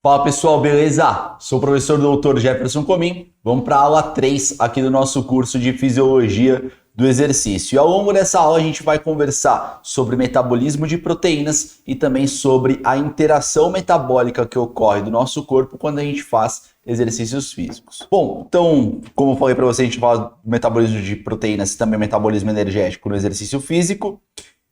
Fala pessoal, beleza? Sou o professor Dr. Jefferson Comim. Vamos para a aula 3 aqui do nosso curso de Fisiologia do Exercício. E ao longo dessa aula a gente vai conversar sobre metabolismo de proteínas e também sobre a interação metabólica que ocorre do nosso corpo quando a gente faz exercícios físicos. Bom, então, como eu falei para você, a gente fala do metabolismo de proteínas e também metabolismo energético no exercício físico.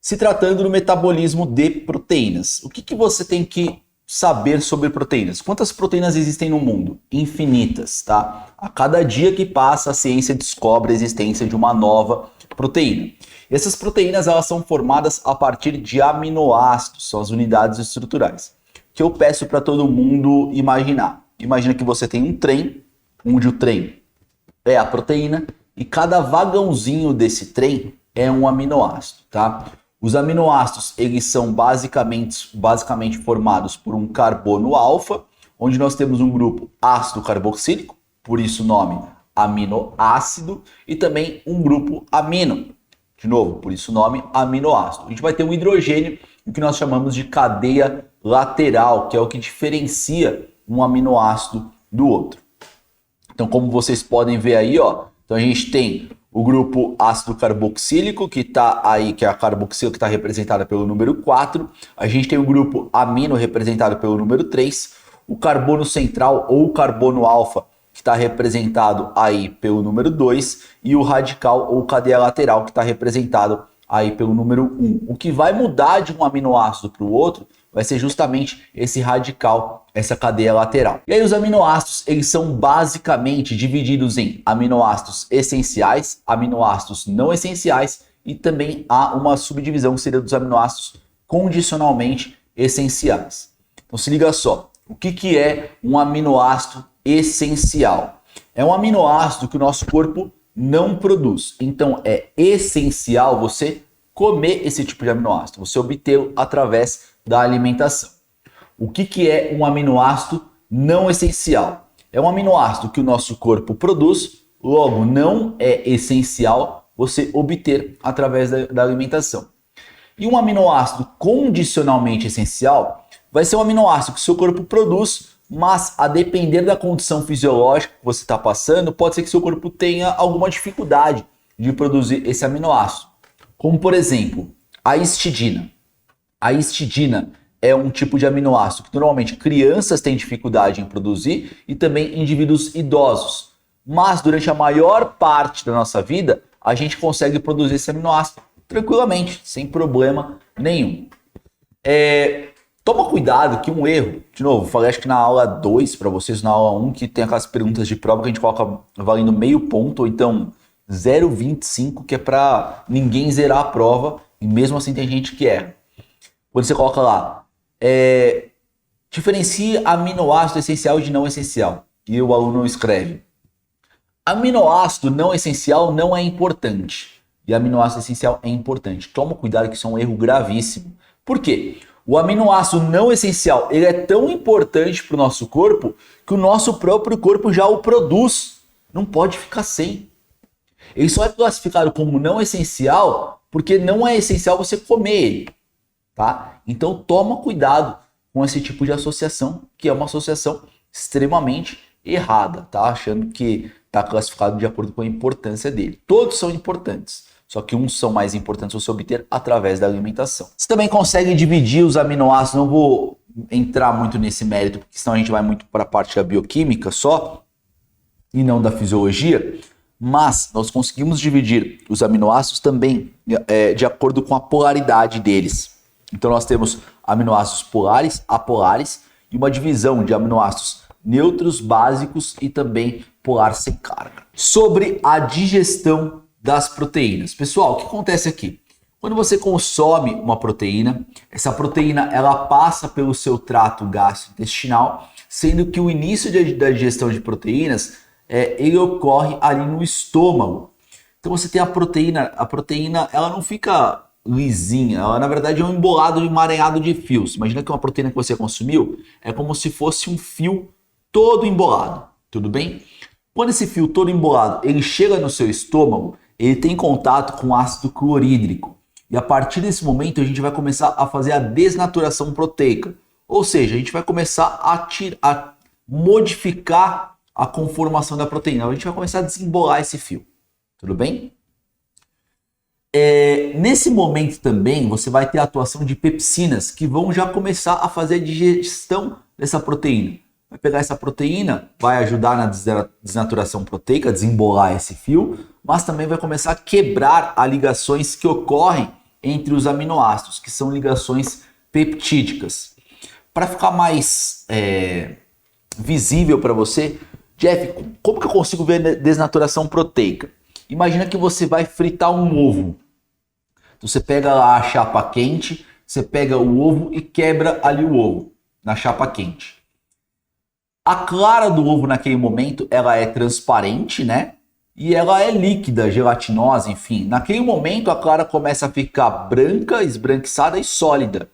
Se tratando do metabolismo de proteínas, o que você tem que saber sobre proteínas? Quantas proteínas existem no mundo? Infinitas, tá? A cada dia que passa, a ciência descobre a existência de uma nova proteína. E essas proteínas, elas são formadas a partir de aminoácidos, são as unidades estruturais, que eu peço para todo mundo imaginar. Imagina que você tem um trem, onde o trem é a proteína, e cada vagãozinho desse trem é um aminoácido, tá? Os aminoácidos, eles são basicamente formados por um carbono alfa, onde nós temos um grupo ácido carboxílico, por isso o nome aminoácido, e também um grupo amino, de novo, por isso o nome aminoácido. A gente vai ter um hidrogênio, o que nós chamamos de cadeia lateral, que é o que diferencia um aminoácido do outro. Então, como vocês podem ver aí, ó, então a gente tem o grupo ácido carboxílico, que está aí, que é a carboxila, que está representada pelo número 4. A gente tem o grupo amino, representado pelo número 3. O carbono central, ou carbono alfa, que está representado aí pelo número 2. E o radical, ou cadeia lateral, que está representado aí pelo número 1. O que vai mudar de um aminoácido para o outro vai ser justamente esse radical, essa cadeia lateral. E aí os aminoácidos, eles são basicamente divididos em aminoácidos essenciais, aminoácidos não essenciais e também há uma subdivisão que seria dos aminoácidos condicionalmente essenciais. Então se liga só, o que é um aminoácido essencial? É um aminoácido que o nosso corpo não produz, então é essencial você comer esse tipo de aminoácido, você obtê-lo através da alimentação. O que é um aminoácido não essencial? É um aminoácido que o nosso corpo produz, logo não é essencial você obter através da alimentação. E um aminoácido condicionalmente essencial vai ser um aminoácido que o seu corpo produz, mas a depender da condição fisiológica que você está passando, pode ser que seu corpo tenha alguma dificuldade de produzir esse aminoácido. Como por exemplo, a histidina. A histidina é um tipo de aminoácido que normalmente crianças têm dificuldade em produzir e também indivíduos idosos. Mas durante a maior parte da nossa vida, a gente consegue produzir esse aminoácido tranquilamente, sem problema nenhum. Toma cuidado que um erro, de novo, falei acho que na aula 2 para vocês, na aula 1, que tem aquelas perguntas de prova que a gente coloca valendo meio ponto, ou então 0,25, que é para ninguém zerar a prova, e mesmo assim tem gente que erra. Quando você coloca lá, diferencie aminoácido essencial de não essencial. E o aluno escreve: aminoácido não essencial não é importante. E aminoácido essencial é importante. Toma cuidado que isso é um erro gravíssimo. Por quê? O aminoácido não essencial ele é tão importante para o nosso corpo que o nosso próprio corpo já o produz. Não pode ficar sem. Ele só é classificado como não essencial porque não é essencial você comer ele. Tá? Então toma cuidado com esse tipo de associação, que é uma associação extremamente errada, tá? Achando que está classificado de acordo com a importância dele. Todos são importantes, só que uns são mais importantes você obter através da alimentação. Você também consegue dividir os aminoácidos, não vou entrar muito nesse mérito, porque senão a gente vai muito para a parte da bioquímica só, e não da fisiologia, mas nós conseguimos dividir os aminoácidos também de acordo com a polaridade deles. Então nós temos aminoácidos polares, apolares e uma divisão de aminoácidos neutros, básicos e também polar sem carga. Sobre a digestão das proteínas. Pessoal, o que acontece aqui? Quando você consome uma proteína, essa proteína ela passa pelo seu trato gastrointestinal, sendo que o início da digestão de proteínas ele ocorre ali no estômago. Então você tem a proteína ela não fica lisinha, ela na verdade é um embolado, um emaranhado de fios. Imagina que uma proteína que você consumiu é como se fosse um fio todo embolado, tudo bem? Quando esse fio todo embolado ele chega no seu estômago, ele tem contato com ácido clorídrico e a partir desse momento a gente vai começar a fazer a desnaturação proteica, Ou seja, a gente vai começar a modificar a conformação da proteína. A gente vai começar a desembolar esse fio. Tudo bem? Nesse momento também você vai ter a atuação de pepsinas que vão já começar a fazer a digestão dessa proteína. Vai pegar essa proteína, vai ajudar na desnaturação proteica, desembolar esse fio, mas também vai começar a quebrar as ligações que ocorrem entre os aminoácidos, que são ligações peptídicas. Para ficar mais visível para você, Jeff, como que eu consigo ver a desnaturação proteica? Imagina que você vai fritar um ovo. Então você pega lá a chapa quente, você pega o ovo e quebra ali o ovo na chapa quente. A clara do ovo naquele momento, ela é transparente, né? E ela é líquida, gelatinosa, enfim. Naquele momento a clara começa a ficar branca, esbranquiçada e sólida.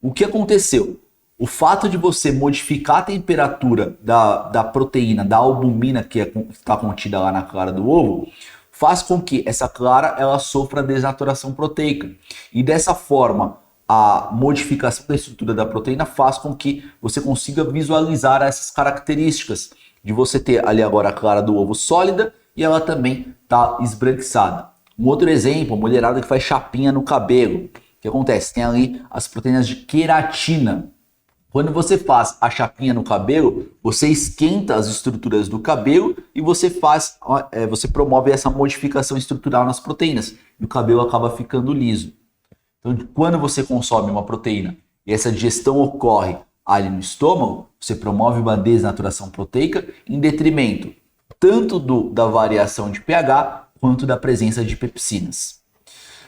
O que aconteceu? O fato de você modificar a temperatura da proteína, da albumina que está contida lá na clara do ovo, faz com que essa clara ela sofra desnaturação proteica. E dessa forma, a modificação da estrutura da proteína faz com que você consiga visualizar essas características de você ter ali agora a clara do ovo sólida e ela também está esbranquiçada. Um outro exemplo, a mulherada que faz chapinha no cabelo. O que acontece? Tem ali as proteínas de queratina. Quando você faz a chapinha no cabelo, você esquenta as estruturas do cabelo e você promove essa modificação estrutural nas proteínas. E o cabelo acaba ficando liso. Então, quando você consome uma proteína e essa digestão ocorre ali no estômago, você promove uma desnaturação proteica em detrimento tanto da variação de pH quanto da presença de pepsinas.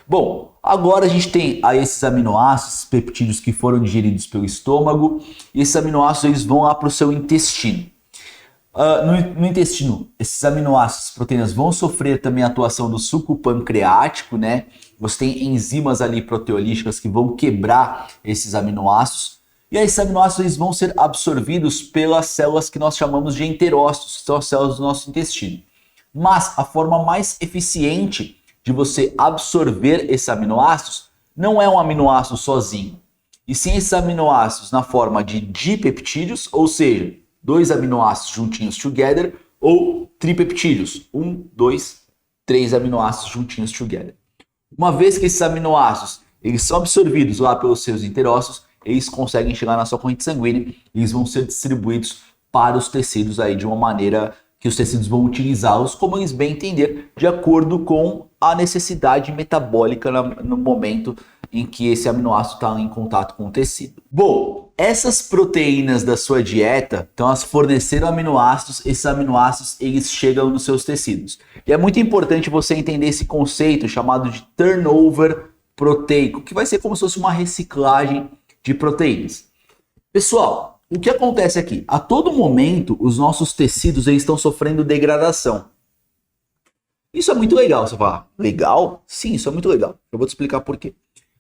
Bom, agora a gente tem aí esses aminoácidos, peptídeos que foram digeridos pelo estômago, e esses aminoácidos eles vão lá para o seu intestino. No intestino, esses aminoácidos, proteínas, vão sofrer também a atuação do suco pancreático, né? Você tem enzimas ali proteolíticas que vão quebrar esses aminoácidos, e aí esses aminoácidos eles vão ser absorvidos pelas células que nós chamamos de enterócitos, que são as células do nosso intestino. Mas a forma mais eficiente de você absorver esses aminoácidos não é um aminoácido sozinho, e sim esses aminoácidos na forma de dipeptídeos, ou seja, 2 aminoácidos juntinhos together, ou tripeptídeos, 1, 2, 3 aminoácidos juntinhos together. Uma vez que esses aminoácidos eles são absorvidos lá pelos seus enterócitos, eles conseguem chegar na sua corrente sanguínea e eles vão ser distribuídos para os tecidos aí de uma maneira que os tecidos vão utilizá-los como eles bem entender, de acordo com a necessidade metabólica no momento em que esse aminoácido está em contato com o tecido. Bom, essas proteínas da sua dieta, então elas forneceram aminoácidos, esses aminoácidos eles chegam nos seus tecidos. E é muito importante você entender esse conceito chamado de turnover proteico, que vai ser como se fosse uma reciclagem de proteínas. Pessoal, o que acontece aqui? A todo momento, os nossos tecidos eles estão sofrendo degradação. Isso é muito legal, você fala, legal? Sim, isso é muito legal. Eu vou te explicar por quê.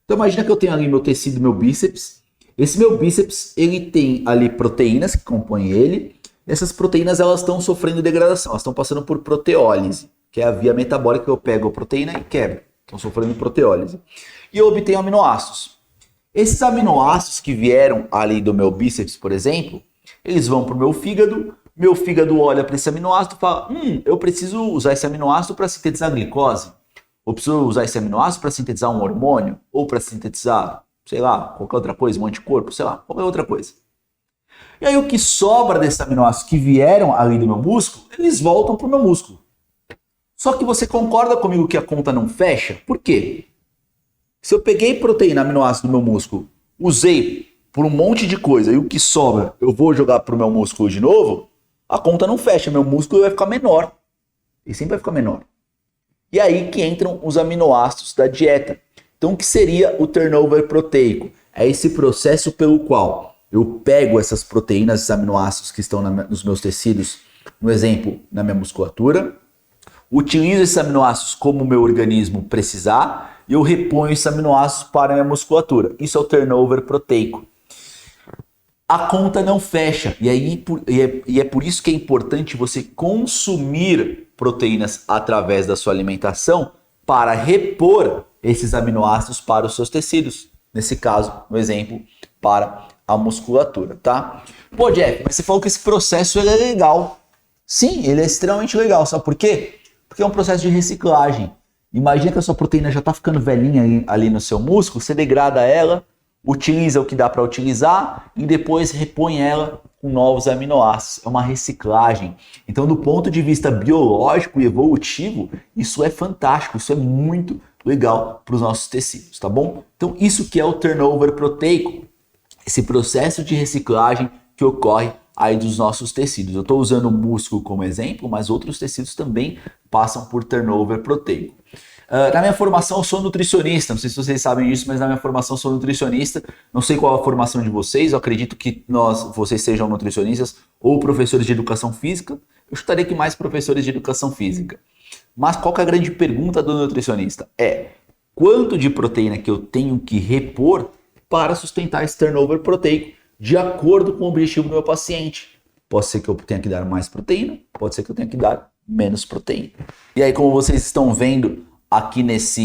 Então imagina que eu tenho ali meu tecido, meu bíceps. Esse meu bíceps, ele tem ali proteínas que compõem ele. Essas proteínas, elas estão sofrendo degradação, elas estão passando por proteólise, que é a via metabólica que eu pego a proteína e quebro. Estão sofrendo proteólise. E eu obtenho aminoácidos. Esses aminoácidos que vieram ali do meu bíceps, por exemplo, eles vão para o meu fígado olha para esse aminoácido e fala, eu preciso usar esse aminoácido para sintetizar glicose, ou preciso usar esse aminoácido para sintetizar um hormônio, ou para sintetizar, sei lá, qualquer outra coisa, um anticorpo, sei lá, qualquer outra coisa. E aí o que sobra desses aminoácidos que vieram ali do meu músculo, eles voltam para o meu músculo. Só que você concorda comigo que a conta não fecha? Por quê? Se eu peguei proteína, aminoácido do meu músculo, usei por um monte de coisa e o que sobra eu vou jogar para o meu músculo de novo, a conta não fecha, meu músculo vai ficar menor. Ele sempre vai ficar menor. E aí que entram os aminoácidos da dieta. Então o que seria o turnover proteico? É esse processo pelo qual eu pego essas proteínas, esses aminoácidos que estão nos meus tecidos, no exemplo, na minha musculatura, utilizo esses aminoácidos como o meu organismo precisar e eu reponho esses aminoácidos para a minha musculatura. Isso é o turnover proteico. A conta não fecha e é por isso que é importante você consumir proteínas através da sua alimentação para repor esses aminoácidos para os seus tecidos. Nesse caso, no exemplo, para a musculatura, tá? Pô, Jeff, mas você falou que esse processo ele é legal. Sim, ele é extremamente legal. Sabe por quê? Porque é um processo de reciclagem. Imagina que a sua proteína já está ficando velhinha ali no seu músculo, você degrada ela, utiliza o que dá para utilizar e depois repõe ela com novos aminoácidos. É uma reciclagem. Então, do ponto de vista biológico e evolutivo, isso é fantástico, isso é muito legal para os nossos tecidos, tá bom? Então, isso que é o turnover proteico, esse processo de reciclagem que ocorre aí dos nossos tecidos. Eu estou usando o músculo como exemplo, mas outros tecidos também passam por turnover proteico. Na minha formação eu sou nutricionista, não sei se vocês sabem disso, mas na minha formação eu sou nutricionista, não sei qual é a formação de vocês, eu acredito que vocês sejam nutricionistas ou professores de educação física, eu chutaria que mais professores de educação física. Mas qual que é a grande pergunta do nutricionista? É, quanto de proteína que eu tenho que repor para sustentar esse turnover proteico de acordo com o objetivo do meu paciente? Pode ser que eu tenha que dar mais proteína, pode ser que eu tenha que dar menos proteína. E aí, como vocês estão vendo aqui nessa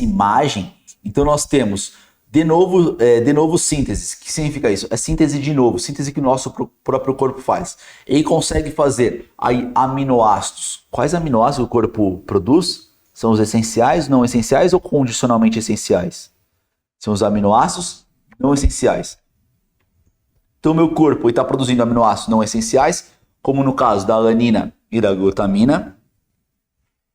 imagem, então nós temos de novo síntese. O que significa isso? É síntese de novo, síntese que o nosso próprio corpo faz. Ele consegue fazer aí aminoácidos. Quais aminoácidos o corpo produz? São os essenciais, não essenciais ou condicionalmente essenciais? São os aminoácidos não essenciais. Então o meu corpo está produzindo aminoácidos não essenciais, como no caso da alanina e da glutamina.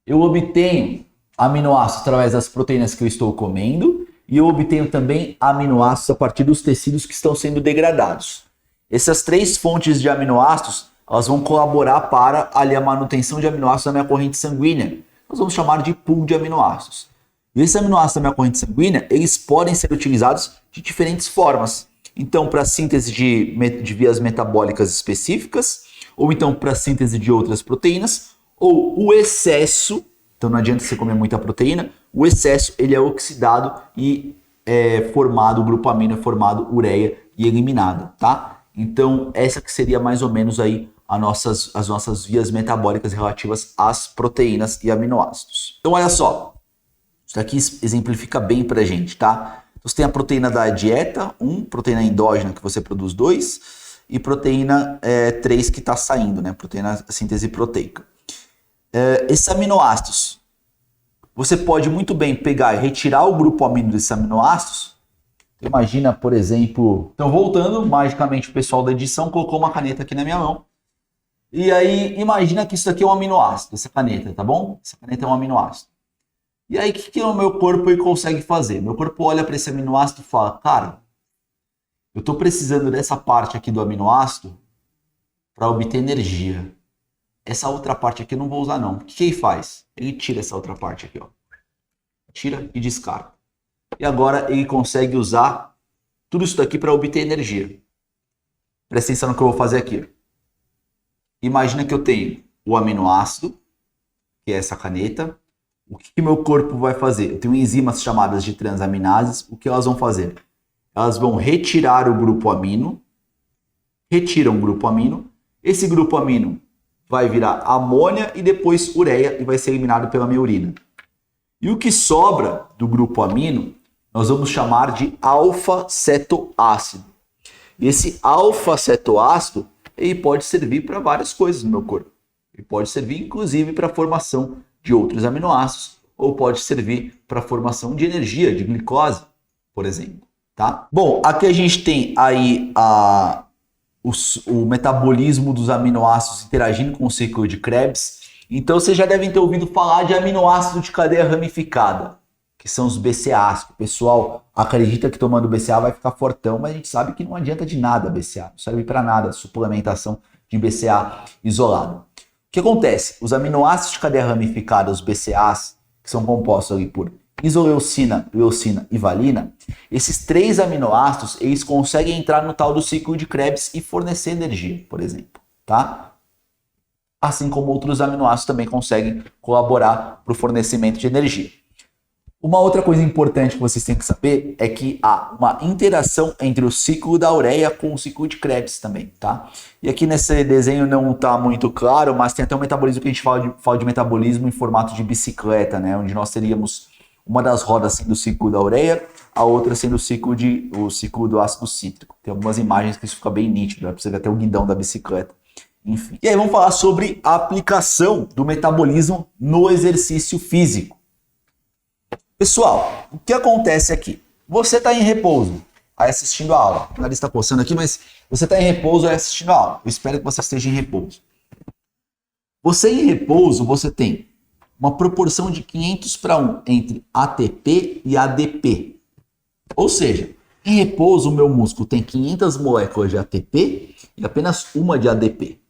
Eu obtenho aminoácidos através das proteínas que eu estou comendo e eu obtenho também aminoácidos a partir dos tecidos que estão sendo degradados. Essas três fontes de aminoácidos, elas vão colaborar para ali a manutenção de aminoácidos na minha corrente sanguínea. Nós vamos chamar de pool de aminoácidos. E esses aminoácidos da minha corrente sanguínea, eles podem ser utilizados de diferentes formas. Então, para síntese de vias metabólicas específicas, ou então para síntese de outras proteínas, ou o excesso, então não adianta você comer muita proteína, o excesso ele é oxidado e é formado, o grupo amino é formado ureia e eliminado, tá? Então essa que seria mais ou menos aí as nossas vias metabólicas relativas às proteínas e aminoácidos. Então olha só, isso aqui exemplifica bem pra gente, tá? Então, você tem a proteína da dieta, proteína endógena que você produz 2, e proteína 3 que está saindo, né? Proteína síntese proteica. Esses aminoácidos, você pode muito bem pegar e retirar o grupo amino desses aminoácidos. Imagina, por exemplo, então voltando, magicamente o pessoal da edição colocou uma caneta aqui na minha mão. E aí, imagina que isso aqui é um aminoácido, essa caneta, tá bom? Essa caneta é um aminoácido. E aí, o que o meu corpo ele consegue fazer? Meu corpo olha para esse aminoácido e fala, cara, eu estou precisando dessa parte aqui do aminoácido para obter energia. Essa outra parte aqui eu não vou usar não. O que ele faz? Ele tira essa outra parte aqui, ó. Tira e descarta. E agora ele consegue usar tudo isso daqui para obter energia. Presta atenção no que eu vou fazer aqui. Imagina que eu tenho o aminoácido, que é essa caneta. O que meu corpo vai fazer? Eu tenho enzimas chamadas de transaminases. O que elas vão fazer? Elas vão retirar o grupo amino. Retiram o grupo amino. Esse grupo amino vai virar amônia e depois ureia e vai ser eliminado pela minha urina. E o que sobra do grupo amino, nós vamos chamar de alfa-cetoácido. E esse alfa-cetoácido, ele pode servir para várias coisas no meu corpo. Ele pode servir, inclusive, para a formação de outros aminoácidos, ou pode servir para a formação de energia, de glicose, por exemplo. Tá? Bom, aqui a gente tem aí o metabolismo dos aminoácidos interagindo com o ciclo de Krebs. Então vocês já devem ter ouvido falar de aminoácido de cadeia ramificada, que são os BCAAs. O pessoal acredita que tomando BCA vai ficar fortão, mas a gente sabe que não adianta de nada BCA, não serve para nada a suplementação de BCA isolado. O que acontece? Os aminoácidos de cadeia ramificada, os BCAAs, que são compostos ali por isoleucina, leucina e valina, esses três aminoácidos, eles conseguem entrar no tal do ciclo de Krebs e fornecer energia, por exemplo, tá? Assim como outros aminoácidos também conseguem colaborar para o fornecimento de energia. Uma outra coisa importante que vocês têm que saber é que há uma interação entre o ciclo da ureia com o ciclo de Krebs também, tá? E aqui nesse desenho não está muito claro, mas tem até um metabolismo que a gente fala de metabolismo em formato de bicicleta, né? Onde nós teríamos Uma das rodas sendo o ciclo da ureia, a outra sendo o ciclo do ácido cítrico. Tem algumas imagens que isso fica bem nítido, dá pra você ver até o guidão da bicicleta. Enfim. E aí vamos falar sobre a aplicação do metabolismo no exercício físico. Pessoal, o que acontece aqui? Você está em repouso, aí assistindo a aula. O nariz está coçando aqui, mas você está em repouso aí assistindo a aula. Eu espero que você esteja em repouso. Você em repouso, você tem uma proporção de 500:1 entre ATP e ADP. Ou seja, em repouso o meu músculo tem 500 moléculas de ATP e apenas uma de ADP.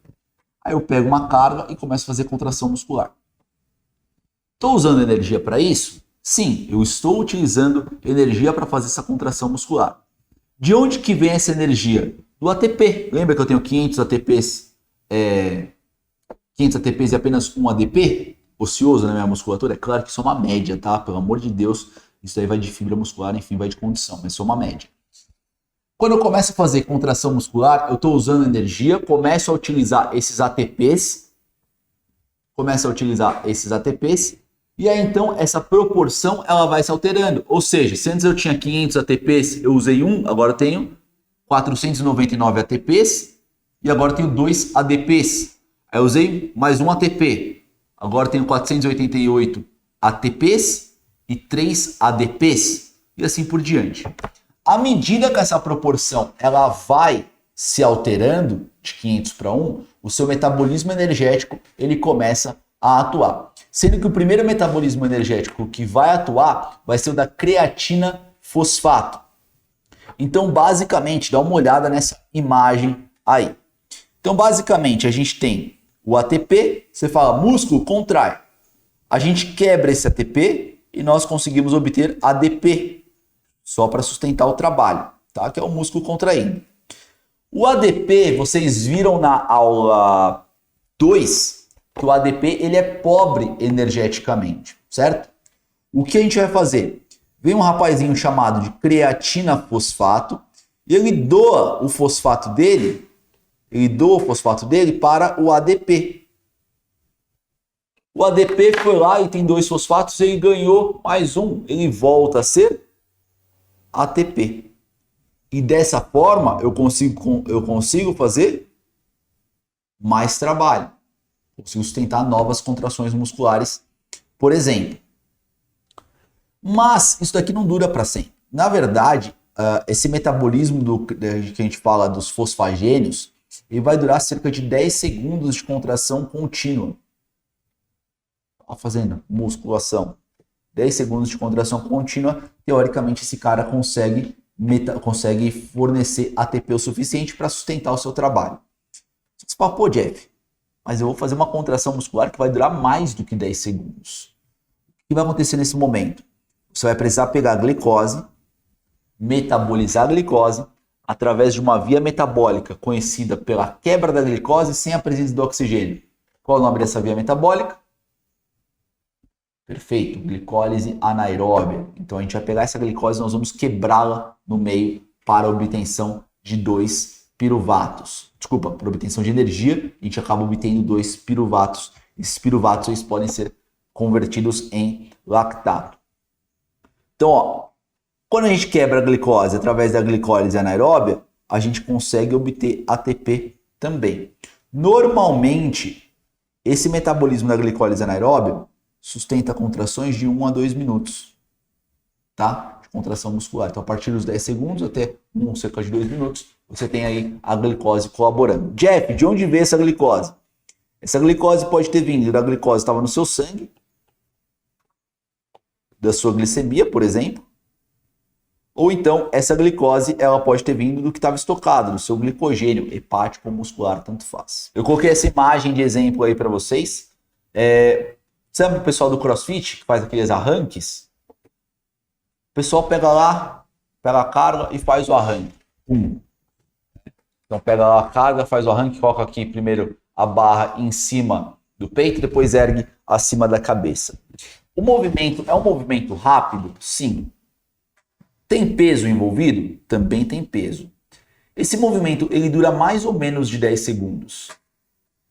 Aí eu pego uma carga e começo a fazer contração muscular. Estou usando energia para isso? Sim, eu estou utilizando energia para fazer essa contração muscular. De onde que vem essa energia? Do ATP. Lembra que eu tenho 500 ATPs, 500 ATPs e apenas um ADP ocioso na minha musculatura? É claro que isso é uma média, tá? Pelo amor de Deus, isso aí vai de fibra muscular, enfim, vai de condição, mas isso é uma média. Quando eu começo a fazer contração muscular, eu estou usando energia, começo a utilizar esses ATPs, e aí então essa proporção ela vai se alterando. Ou seja, se antes eu tinha 500 ATPs, eu usei 1, agora eu tenho 499 ATPs e agora eu tenho 2 ADPs. Aí eu usei mais um ATP, agora eu tenho 488 ATPs e 3 ADPs e assim por diante. À medida que essa proporção ela vai se alterando de 500:1, o seu metabolismo energético ele começa a atuar. Sendo que o primeiro metabolismo energético que vai atuar vai ser o da creatina fosfato. Então, basicamente, dá uma olhada nessa imagem aí. Então, basicamente, a gente tem o ATP, você fala músculo, contrai. A gente quebra esse ATP e nós conseguimos obter ADP, só para sustentar o trabalho, tá? Que é o músculo contraindo. O ADP, vocês viram na aula 2, que o ADP ele é pobre energeticamente, certo? O que a gente vai fazer? Vem um rapazinho chamado de creatina fosfato e ele doa o fosfato dele, para o ADP. O ADP foi lá e tem 2 fosfatos, ele ganhou mais um, ele volta a ser ATP. E dessa forma eu consigo fazer mais trabalho. Consigo sustentar novas contrações musculares, por exemplo. Mas isso daqui não dura para sempre. Na verdade, esse metabolismo que a gente fala dos fosfagênios, ele vai durar cerca de 10 segundos de contração contínua. Fazendo musculação. 10 segundos de contração contínua, teoricamente esse cara consegue fornecer ATP o suficiente para sustentar o seu trabalho. Você fala, pô, Jeff, mas eu vou fazer uma contração muscular que vai durar mais do que 10 segundos. O que vai acontecer nesse momento? Você vai precisar pegar a glicose, metabolizar a glicose através de uma via metabólica conhecida pela quebra da glicose sem a presença do oxigênio. Qual é o nome dessa via metabólica? Perfeito, glicólise anaeróbia. Então a gente vai pegar essa glicose e nós vamos quebrá-la no meio para a obtenção de 2 piruvatos. Desculpa, para obtenção de energia, a gente acaba obtendo 2 piruvatos. Esses piruvatos eles podem ser convertidos em lactato. Então, ó, quando a gente quebra a glicose através da glicólise anaeróbia, a gente consegue obter ATP também. Normalmente, esse metabolismo da glicólise anaeróbia sustenta contrações de 1 a 2 minutos, tá? De contração muscular. Então, a partir dos 10 segundos até cerca de 2 minutos, você tem aí a glicose colaborando. Jeff, de onde veio essa glicose? Essa glicose pode ter vindo da glicose que estava no seu sangue, da sua glicemia, por exemplo, ou então essa glicose ela pode ter vindo do que estava estocado, do seu glicogênio, hepático ou muscular, tanto faz. Eu coloquei essa imagem de exemplo aí para vocês. Sabe o pessoal do CrossFit que faz aqueles arranques? O pessoal pega lá, pega a carga e faz o arranque. Então pega lá a carga, faz o arranque, coloca aqui primeiro a barra em cima do peito, depois ergue acima da cabeça. O movimento é um movimento rápido? Sim. Tem peso envolvido? Também tem peso. Esse movimento ele dura mais ou menos de 10 segundos.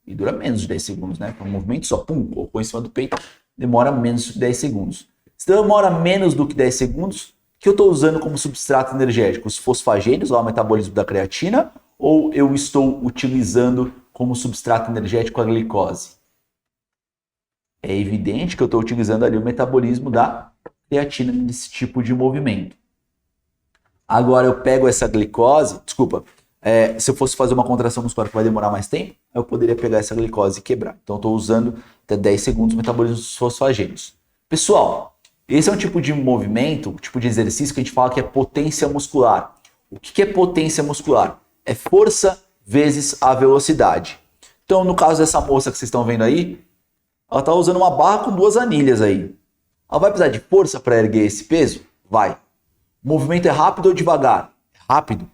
E dura menos de 10 segundos, né? Um movimento só, colocou em cima do peito, demora menos de 10 segundos. Se demora menos do que 10 segundos, o que eu estou usando como substrato energético? Os fosfagênios, lá o metabolismo da creatina, ou eu estou utilizando como substrato energético a glicose? É evidente que eu estou utilizando ali o metabolismo da creatina nesse tipo de movimento. Agora eu pego essa glicose, se eu fosse fazer uma contração muscular que vai demorar mais tempo, eu poderia pegar essa glicose e quebrar. Então eu estou usando até 10 segundos o metabolismo dos fosfagênios. Pessoal, esse é um tipo de movimento, um tipo de exercício que a gente fala que é potência muscular. O que é potência muscular? É força vezes a velocidade. Então, no caso dessa moça que vocês estão vendo aí, ela está usando uma barra com 2 anilhas aí. Ela vai precisar de força para erguer esse peso? Vai. O movimento é rápido ou devagar? É rápido.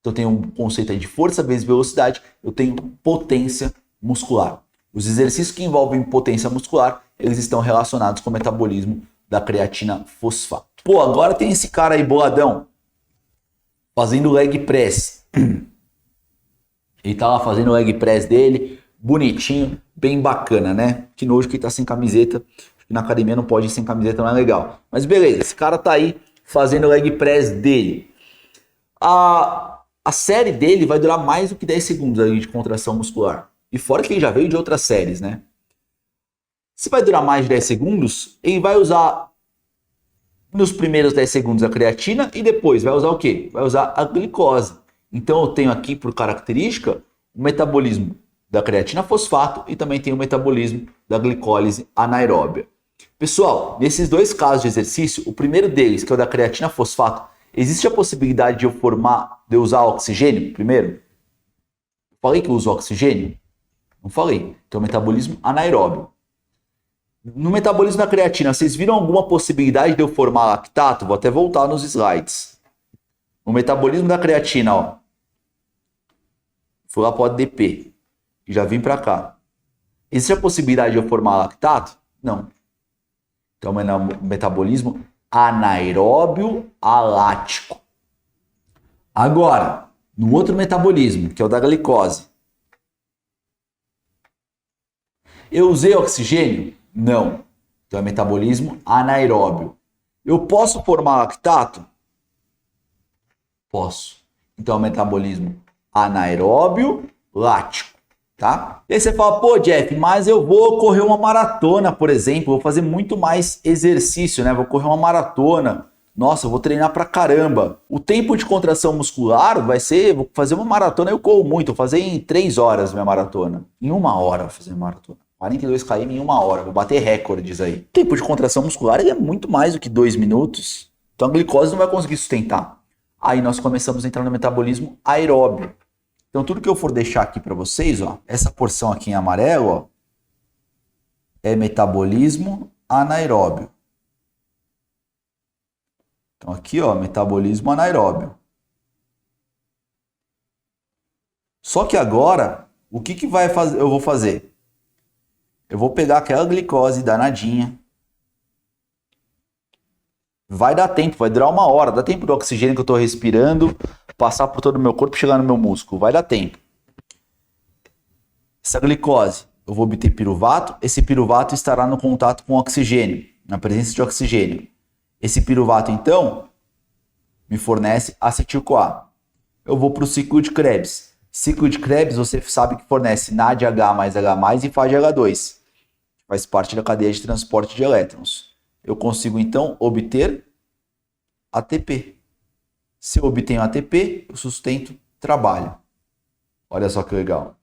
Então, eu tenho um conceito aí de força vezes velocidade, eu tenho potência muscular. Os exercícios que envolvem potência muscular, eles estão relacionados com o metabolismo da creatina fosfato. Pô, agora tem esse cara aí boladão, fazendo leg press. Ele tá lá fazendo o leg press dele, bonitinho, bem bacana, né? Que nojo que ele tá sem camiseta. Acho que na academia não pode ir sem camiseta, não é legal. Mas beleza, esse cara tá aí fazendo o leg press dele. A série dele vai durar mais do que 10 segundos aí de contração muscular. E fora que ele já veio de outras séries, né? Se vai durar mais de 10 segundos, ele vai usar nos primeiros 10 segundos a creatina e depois vai usar o quê? Vai usar a glicose. Então eu tenho aqui por característica o metabolismo da creatina fosfato e também tenho o metabolismo da glicólise anaeróbia. Pessoal, nesses 2 casos de exercício, o primeiro deles, que é o da creatina fosfato, existe a possibilidade de eu usar oxigênio primeiro? Falei que eu uso oxigênio? Não falei. Então, metabolismo anaeróbio. No metabolismo da creatina, vocês viram alguma possibilidade de eu formar lactato? Vou até voltar nos slides. No metabolismo da creatina, ó. Fui lá para o ADP. E já vim para cá. Existe a possibilidade de eu formar lactato? Não. Então, metabolismo anaeróbio alático. Agora, no outro metabolismo, que é o da glicose. Eu usei oxigênio? Não. Então é metabolismo anaeróbio. Eu posso formar lactato? Posso. Então é metabolismo anaeróbio lático, tá? E aí você fala, pô, Jeff, mas eu vou correr uma maratona, por exemplo, vou fazer muito mais exercício, né? Vou correr uma maratona. Nossa, eu vou treinar pra caramba. O tempo de contração muscular vai ser, vou fazer uma maratona, eu corro muito, vou fazer em 3 horas minha maratona. Em 1 hora vou fazer uma maratona. 42 km em 1 hora, vou bater recordes aí. O tempo de contração muscular é muito mais do que 2 minutos. Então a glicose não vai conseguir sustentar. Aí nós começamos a entrar no metabolismo aeróbio. Então tudo que eu for deixar aqui para vocês, ó, essa porção aqui em amarelo, ó, é metabolismo anaeróbio. Então aqui, ó, metabolismo anaeróbio. Só que agora, o que eu vou fazer? Eu vou pegar aquela glicose danadinha. Vai dar tempo, vai durar 1 hora. Dá tempo do oxigênio que eu estou respirando passar por todo o meu corpo e chegar no meu músculo. Vai dar tempo. Essa glicose, eu vou obter piruvato. Esse piruvato estará no contato com o oxigênio, na presença de oxigênio. Esse piruvato, então, me fornece acetil-CoA. Eu vou para o ciclo de Krebs. Ciclo de Krebs, você sabe que fornece NADH mais H+, e FADH2. Faz parte da cadeia de transporte de elétrons. Eu consigo, então, obter ATP. Se eu obtenho ATP, eu sustento trabalho. Olha só que legal.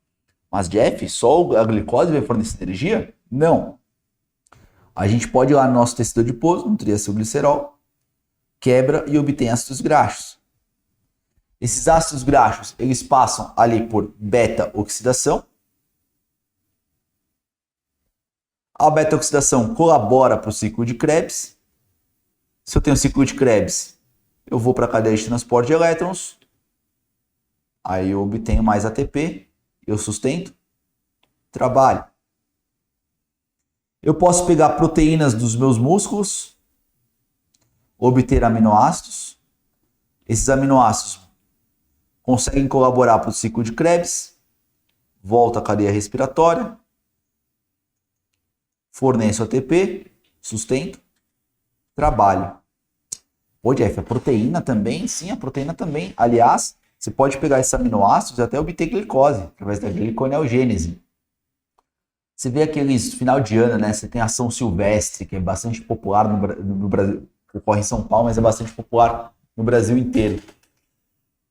Mas, Jeff, só a glicose vai fornecer energia? Não. A gente pode ir lá no nosso tecido adiposo, no triacilglicerol, quebra e obtém ácidos graxos. Esses ácidos graxos, eles passam ali por beta-oxidação. A beta-oxidação colabora para o ciclo de Krebs. Se eu tenho ciclo de Krebs, eu vou para a cadeia de transporte de elétrons. Aí eu obtenho mais ATP, eu sustento trabalho. Eu posso pegar proteínas dos meus músculos, obter aminoácidos. Esses aminoácidos conseguem colaborar para o ciclo de Krebs, volta à cadeia respiratória, forneço ATP, sustento trabalho. Pô, Jeff, a proteína também? Sim, a proteína também. Aliás, você pode pegar esses aminoácidos e até obter glicose, através da gliconeogênese. Você vê aqueles final de ano, né? Você tem a São Silvestre, que é bastante popular no Brasil, ocorre em São Paulo, mas é bastante popular no Brasil inteiro.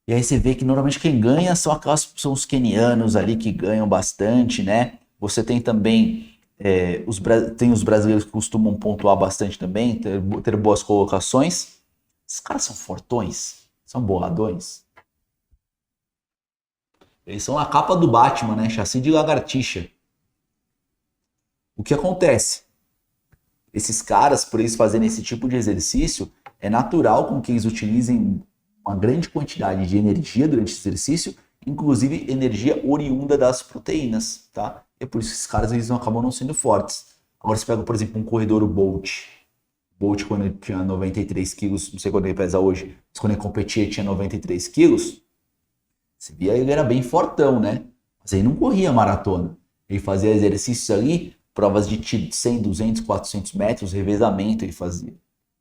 E aí você vê que normalmente quem ganha são os quenianos ali que ganham bastante, né? Você tem também tem os brasileiros que costumam pontuar bastante também, ter boas colocações. Esses caras são fortões, são boladões. Eles são a capa do Batman, né? Chassi de lagartixa. O que acontece? Esses caras, por eles fazerem esse tipo de exercício, é natural com que eles utilizem uma grande quantidade de energia durante esse exercício, inclusive energia oriunda das proteínas, tá? É por isso que esses caras eles acabam não sendo fortes. Agora você pega, por exemplo, um corredor, o Bolt. Bolt, quando ele tinha 93 quilos, não sei quando ele pesa hoje, mas quando ele competia ele tinha 93 quilos, você via ele era bem fortão, né? Mas ele não corria maratona. Ele fazia exercícios ali, provas de 100, 200, 400 metros, revezamento ele fazia.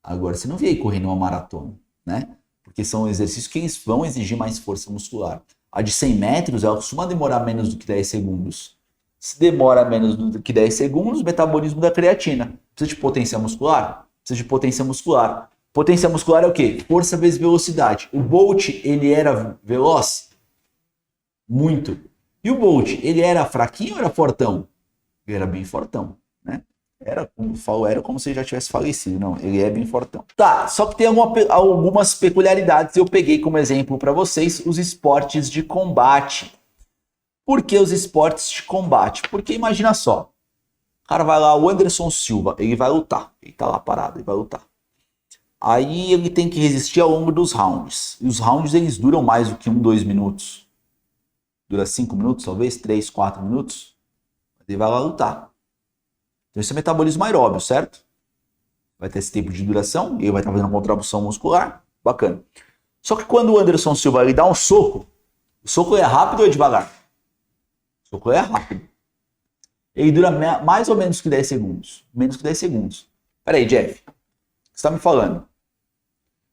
Agora, você não vê ele correndo uma maratona, né? Porque são exercícios que eles vão exigir mais força muscular. A de 100 metros, ela costuma demorar menos do que 10 segundos. Se demora menos do que 10 segundos, metabolismo da creatina. Precisa de potência muscular? Precisa de potência muscular. Potência muscular é o quê? Força vezes velocidade. O Bolt, ele era veloz? Muito. E o Bolt, ele era fraquinho ou era fortão? Ele era bem fortão, né? Era como se ele já tivesse falecido. Não, ele é bem fortão. Tá, só que tem algumas peculiaridades. Eu peguei como exemplo para vocês os esportes de combate. Por que os esportes de combate? Porque imagina só. O cara vai lá, o Anderson Silva, ele vai lutar. Ele tá lá parado, ele vai lutar. Aí ele tem que resistir ao longo dos rounds. E os rounds, eles duram mais do que 2 minutos. Dura 5 minutos, talvez, 3, 4 minutos. Ele vai lá lutar. Então esse é metabolismo aeróbio, certo? Vai ter esse tempo de duração, ele vai estar fazendo uma contração muscular. Bacana. Só que quando o Anderson Silva ele dá um soco, o soco é rápido ou é devagar? O soco é rápido. Ele dura mais ou menos que 10 segundos. Menos que 10 segundos. Pera aí, Jeff. O que você está me falando?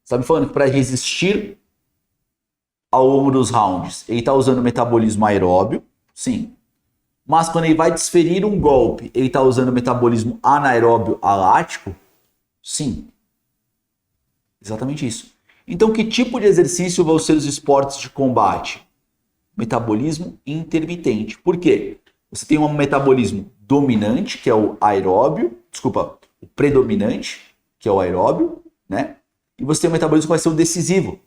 Você está me falando que para resistir ao longo dos rounds, ele está usando metabolismo aeróbio? Sim. Mas quando ele vai desferir um golpe, ele está usando metabolismo anaeróbio alático? Sim. Exatamente isso. Então, que tipo de exercício vão ser os esportes de combate? Metabolismo intermitente. Por quê? Você tem um metabolismo dominante, que é o aeróbio, o predominante, que é o aeróbio, né? E você tem um metabolismo que vai ser o decisivo,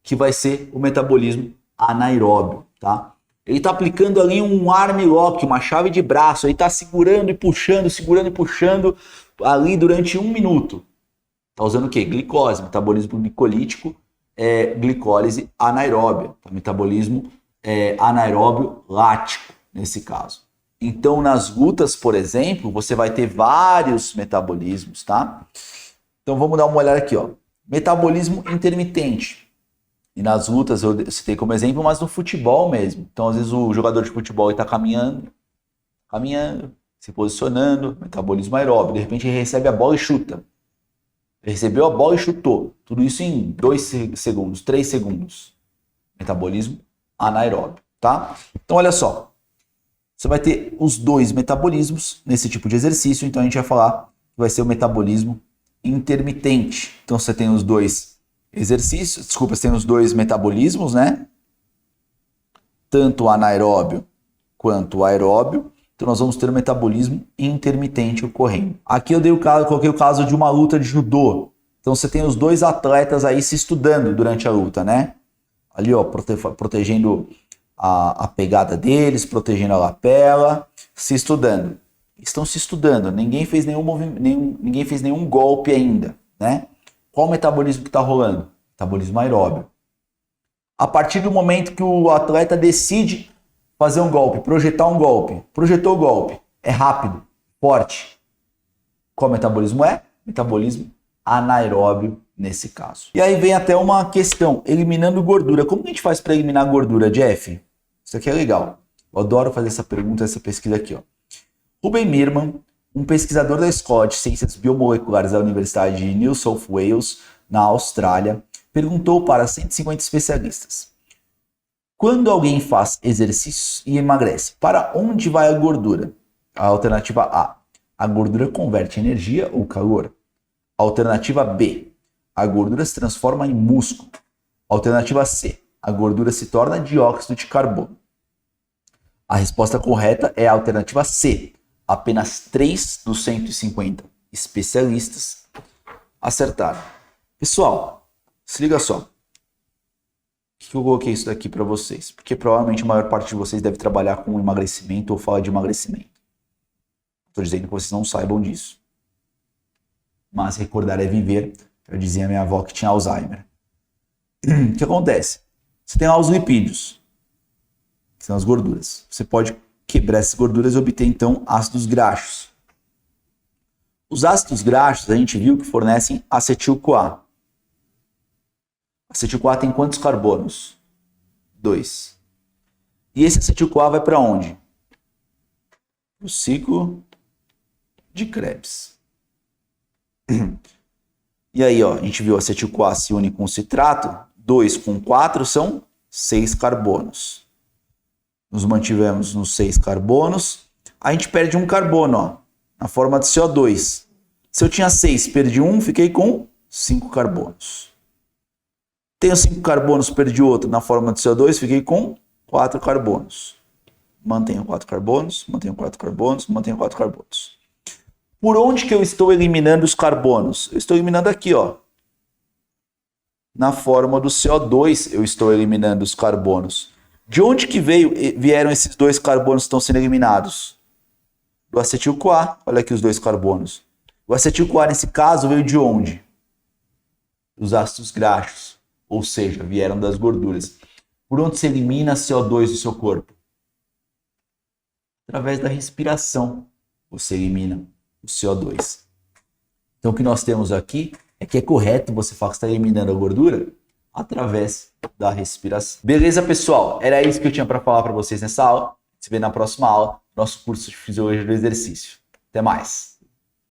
que vai ser o metabolismo anaeróbio, tá? Ele está aplicando ali um arm lock, uma chave de braço, ele está segurando e puxando ali durante 1 minuto. Está usando o quê? Glicose, metabolismo glicolítico, glicólise anaeróbia, tá? Metabolismo anaeróbio lático, nesse caso. Então, nas lutas, por exemplo, você vai ter vários metabolismos, tá? Então, vamos dar uma olhada aqui, ó. Metabolismo intermitente. E nas lutas eu citei como exemplo, mas no futebol mesmo. Então, às vezes, o jogador de futebol está caminhando, se posicionando, metabolismo aeróbio. De repente, ele recebe a bola e chuta. Ele recebeu a bola e chutou. Tudo isso em 2 segundos, 3 segundos. Metabolismo anaeróbio, tá? Então, olha só. Você vai ter os 2 metabolismos nesse tipo de exercício. Então, a gente vai falar que vai ser o metabolismo intermitente. Então, você tem os 2 exercícios, você tem os 2 metabolismos, né? Tanto o anaeróbio quanto o aeróbio. Então nós vamos ter o metabolismo intermitente ocorrendo. Aqui eu coloquei o caso de uma luta de judô. Então você tem os 2 atletas aí se estudando durante a luta, né? Ali, ó, protegendo a pegada deles, protegendo a lapela, se estudando. Estão se estudando, ninguém fez nenhum golpe ainda, né? Qual o metabolismo que está rolando? Metabolismo aeróbio. A partir do momento que o atleta decide fazer um golpe, projetar um golpe, projetou o golpe, é rápido, forte. Qual metabolismo é? Metabolismo anaeróbio nesse caso. E aí vem até uma questão, eliminando gordura. Como que a gente faz para eliminar gordura, Jeff? Isso aqui é legal. Eu adoro fazer essa pergunta, essa pesquisa aqui, ó. Ruben Mirman Um pesquisador da Escola de Ciências Biomoleculares da Universidade de New South Wales, na Austrália, perguntou para 150 especialistas: quando alguém faz exercícios e emagrece, para onde vai a gordura? A alternativa A gordura converte em energia ou calor. Alternativa B, a gordura se transforma em músculo. Alternativa C, a gordura se torna dióxido de carbono. A resposta correta é a alternativa C. Apenas 3 dos 150 especialistas acertaram. Pessoal, se liga só. Por que eu coloquei isso daqui para vocês? Porque provavelmente a maior parte de vocês deve trabalhar com emagrecimento ou fala de emagrecimento. Estou dizendo que vocês não saibam disso. Mas recordar é viver. Eu dizia a minha avó que tinha Alzheimer. O que acontece? Você tem lá os lipídios, que são as gorduras. Você pode quebrar essas gorduras e obter, então, ácidos graxos. Os ácidos graxos, a gente viu que fornecem acetil-CoA. Acetil-CoA tem quantos carbonos? 2. E esse acetil-CoA vai para onde? O ciclo de Krebs. E aí, ó, a gente viu acetil-CoA se une com o citrato. 2 com 4 são 6 carbonos. Nos mantivemos nos 6 carbonos. A gente perde um carbono, ó, na forma de CO2. Se eu tinha 6, perdi 1, fiquei com 5 carbonos. Tenho 5 carbonos, perdi outro na forma de CO2, fiquei com 4 carbonos. Mantenho 4 carbonos, mantenho 4 carbonos, mantenho 4 carbonos. Por onde que eu estou eliminando os carbonos? Eu estou eliminando aqui, ó. Na forma do CO2 eu estou eliminando os carbonos. De onde que vieram esses 2 carbonos que estão sendo eliminados? Do acetil-CoA. Olha aqui os 2 carbonos. O acetil-CoA, nesse caso, veio de onde? Dos ácidos graxos. Ou seja, vieram das gorduras. Por onde se elimina CO2 do seu corpo? Através da respiração. Você elimina o CO2. Então, o que nós temos aqui é que é correto você falar que está eliminando a gordura através da respiração. Beleza, pessoal? Era isso que eu tinha para falar para vocês nessa aula. Se vê na próxima aula, nosso curso de Fisiologia do Exercício. Até mais!